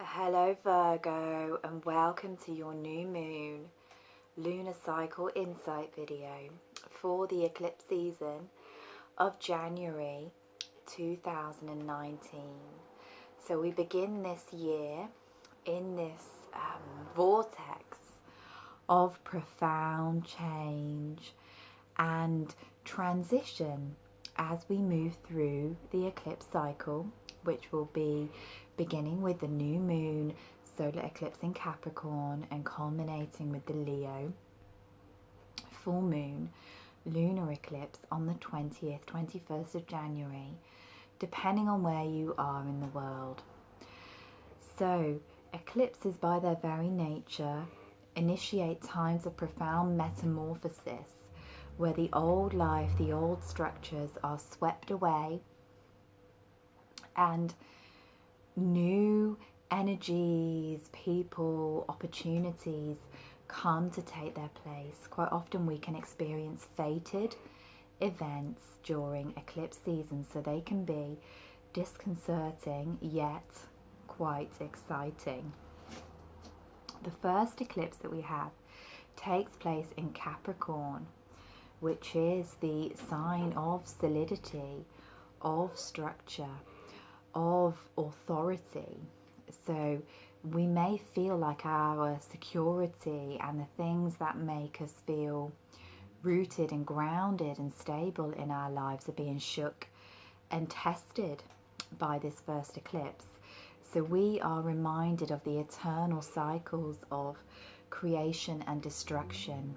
Hello Virgo, and welcome to your new moon lunar cycle insight video for the eclipse season of January 2019. So we begin this year in this vortex of profound change and transition as we move through the eclipse cycle, which will be beginning with the new moon solar eclipse in Capricorn and culminating with the Leo full moon lunar eclipse on the 20th, 21st of January, depending on where you are in the world. So eclipses by their very nature initiate times of profound metamorphosis where the old life, the old structures are swept away and new energies, people, opportunities come to take their place. Quite often we can experience fated events during eclipse season, so they can be disconcerting yet quite exciting. The first eclipse that we have takes place in Capricorn, which is the sign of solidity, of structure, of authority. So we may feel like our security and the things that make us feel rooted and grounded and stable in our lives are being shook and tested by this first eclipse. So we are reminded of the eternal cycles of creation and destruction,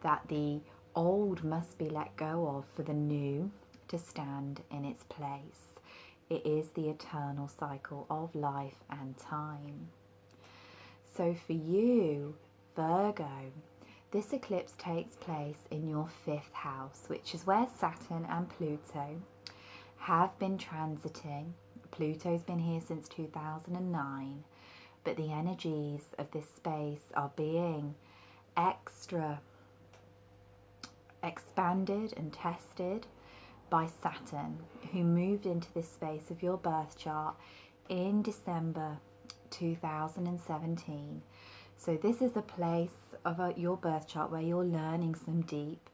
that the old must be let go of for the new to stand in its place. It is the eternal cycle of life and time. So for you, Virgo, this eclipse takes place in your 5th house, which is where Saturn and Pluto have been transiting. Pluto's been here since 2009, but the energies of this space are being extra expanded and tested by Saturn, who moved into this space of your birth chart in December 2017. So this is a place of your birth chart where you're learning some deep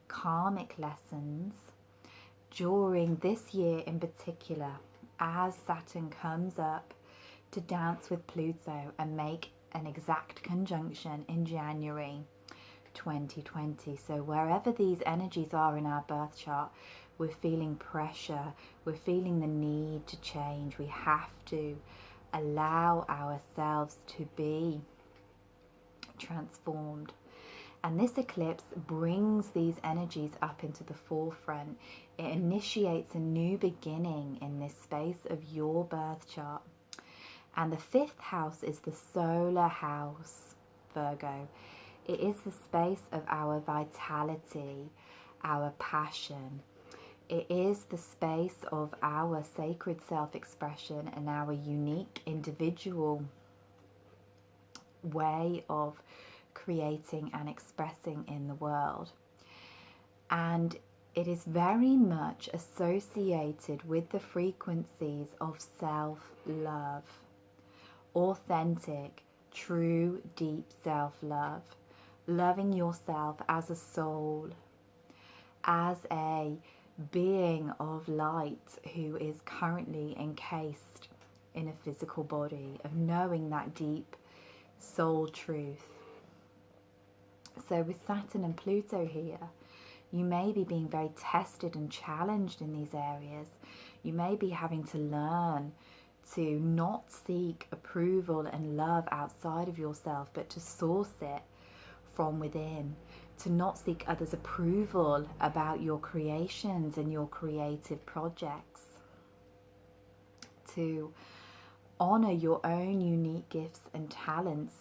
karmic lessons during this year in particular, as Saturn comes up to dance with Pluto and make an exact conjunction in January 2020. So wherever these energies are in our birth chart, we're feeling pressure, we're feeling the need to change. We have to allow ourselves to be transformed. And this eclipse brings these energies up into the forefront. It initiates a new beginning in this space of your birth chart. And the 5th house is the solar house, Virgo. It is the space of our vitality, our passion. It is the space of our sacred self-expression and our unique individual way of creating and expressing in the world. And it is very much associated with the frequencies of self-love, authentic, true, deep self-love, loving yourself as a soul, as a being of light who is currently encased in a physical body, of knowing that deep soul truth. So with Saturn and Pluto here, you may be being very tested and challenged in these areas. You may be having to learn to not seek approval and love outside of yourself, but to source it from within, to not seek others' approval about your creations and your creative projects, to honor your own unique gifts and talents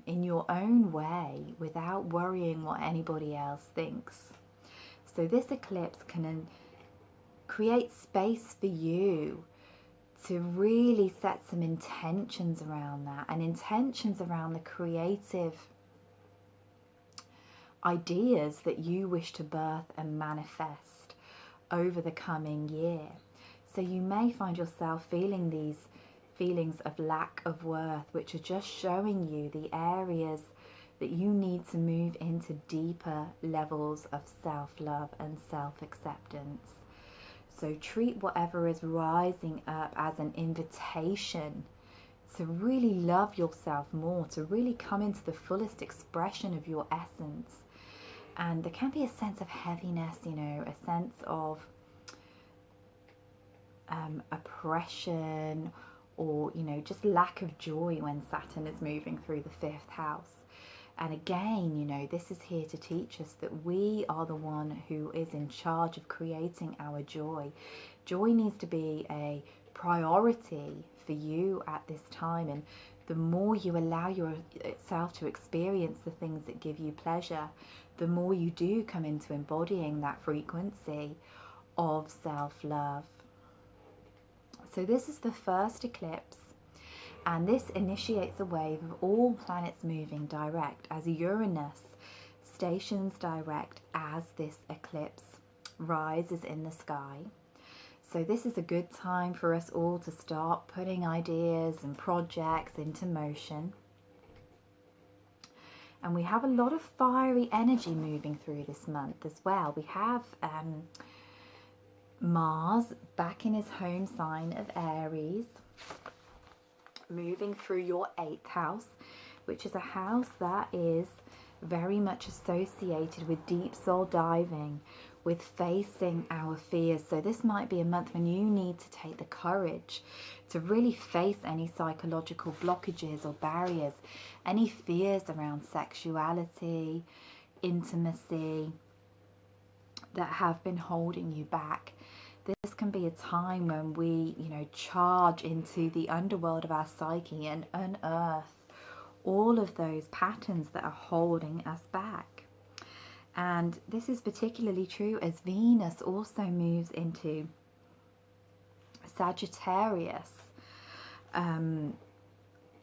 in your own way without worrying what anybody else thinks. So this eclipse can create space for you to really set some intentions around that, and intentions around the creative ideas that you wish to birth and manifest over the coming year. So you may find yourself feeling these feelings of lack of worth, which are just showing you the areas that you need to move into deeper levels of self-love and self-acceptance. So treat whatever is rising up as an invitation to really love yourself more, to really come into the fullest expression of your essence. And there can be a sense of heaviness, you know, a sense of oppression, or, you know, just lack of joy when Saturn is moving through the 5th house. And again, you know, this is here to teach us that we are the one who is in charge of creating our joy. Joy needs to be a priority for you at this time. And the more you allow yourself to experience the things that give you pleasure, the more you do come into embodying that frequency of self-love. So this is the first eclipse. And this initiates a wave of all planets moving direct, as Uranus stations direct as this eclipse rises in the sky. So this is a good time for us all to start putting ideas and projects into motion. And we have a lot of fiery energy moving through this month as well. We have Mars back in his home sign of Aries, moving through your 8th house, which is a house that is very much associated with deep soul diving, with facing our fears. So this might be a month when you need to take the courage to really face any psychological blockages or barriers, any fears around sexuality, intimacy that have been holding you back. This can be a time when we, you know, charge into the underworld of our psyche and unearth all of those patterns that are holding us back. And this is particularly true as Venus also moves into Sagittarius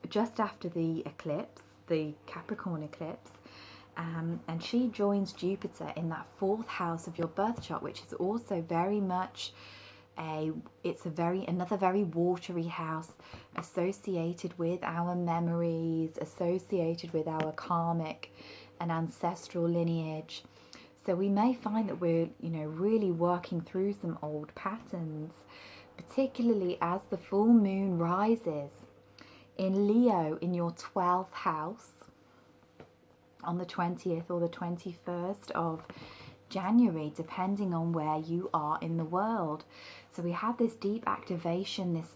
just after the eclipse, the Capricorn eclipse. And she joins Jupiter in that 4th house of your birth chart, which is also very much another very watery house, associated with our memories, associated with our karmic and ancestral lineage. So we may find that we're, you know, really working through some old patterns, particularly as the full moon rises in Leo in your 12th house on the 20th or the 21st of January, depending on where you are in the world. So we have this deep activation, this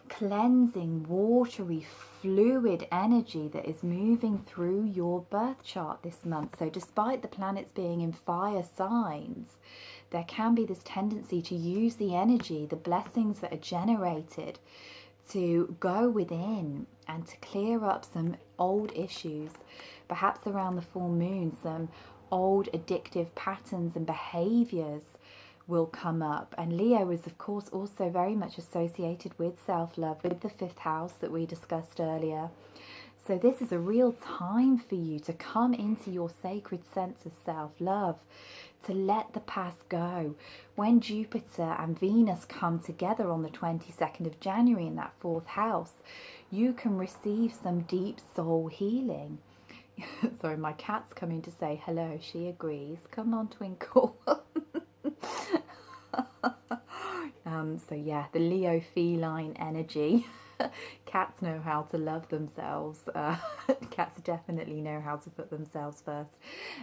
cleansing, watery, fluid energy that is moving through your birth chart this month. So despite the planets being in fire signs, there can be this tendency to use the energy, the blessings that are generated, to go within and to clear up some old issues, perhaps around the full moon. Some old addictive patterns and behaviors will come up. And Leo is, of course, also very much associated with self-love, with the 5th house that we discussed earlier. So this is a real time for you to come into your sacred sense of self-love, to let the past go. When Jupiter and Venus come together on the 22nd of January in that 4th house, you can receive some deep soul healing. Sorry, my cat's coming to say hello. She agrees. Come on, Twinkle. So yeah, the Leo feline energy. Cats know how to love themselves. Cats definitely know how to put themselves first.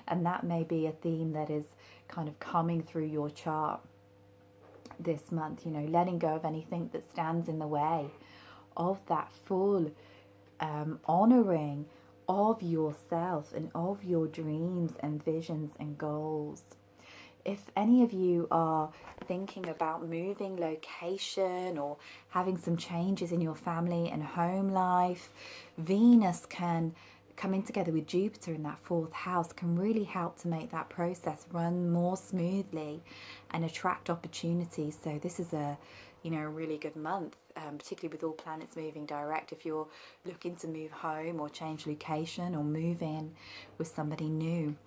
And that may be a theme that is kind of coming through your chart this month, you know, letting go of anything that stands in the way of that full honouring of yourself and of your dreams and visions and goals. If any of you are thinking about moving location or having some changes in your family and home life, Venus can coming together with Jupiter in that 4th house can really help to make that process run more smoothly and attract opportunities. So this is a, you know, a really good month, particularly with all planets moving direct. If you're looking to move home or change location or move in with somebody new,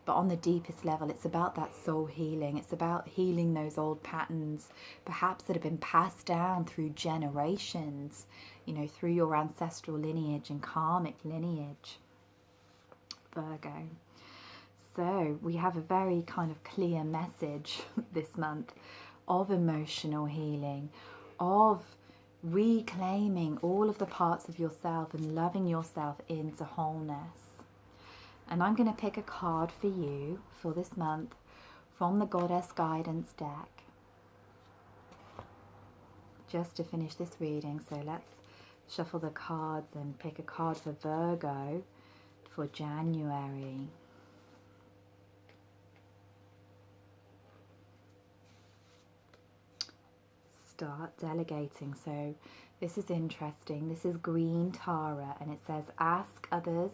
But on the deepest level, it's about that soul healing. It's about healing those old patterns, perhaps that have been passed down through generations, you know, through your ancestral lineage and karmic lineage, Virgo. So we have a very kind of clear message this month of emotional healing, of reclaiming all of the parts of yourself and loving yourself into wholeness. And I'm going to pick a card for you for this month from the Goddess Guidance deck, just to finish this reading. So let's shuffle the cards and pick a card for Virgo for January. Start delegating. So this is interesting. This is Green Tara, and it says ask others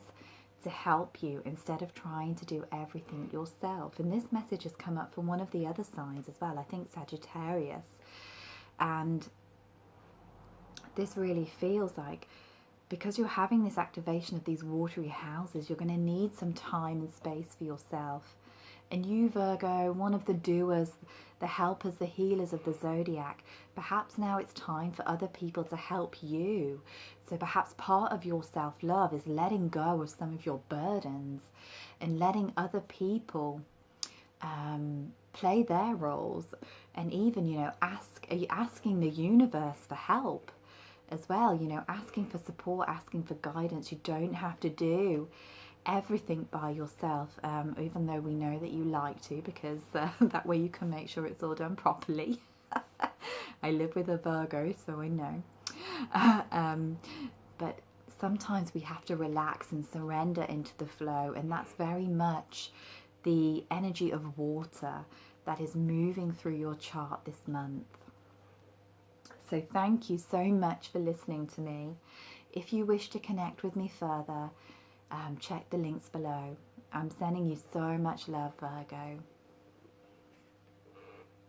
to help you instead of trying to do everything yourself. And this message has come up from one of the other signs as well, I think Sagittarius. And this really feels like, because you're having this activation of these watery houses, you're going to need some time and space for yourself. And you, Virgo, one of the doers, the helpers, the healers of the zodiac, perhaps now it's time for other people to help you. So perhaps part of your self-love is letting go of some of your burdens and letting other people play their roles. And even, you know, asking the universe for help as well, you know, asking for support, asking for guidance. You don't have to do everything by yourself, even though we know that you like to, because that way you can make sure it's all done properly. I live with a Virgo, so I know. But sometimes we have to relax and surrender into the flow, and that's very much the energy of water that is moving through your chart this month. So thank you so much for listening to me. If you wish to connect with me further, check the links below. I'm sending you so much love, Virgo.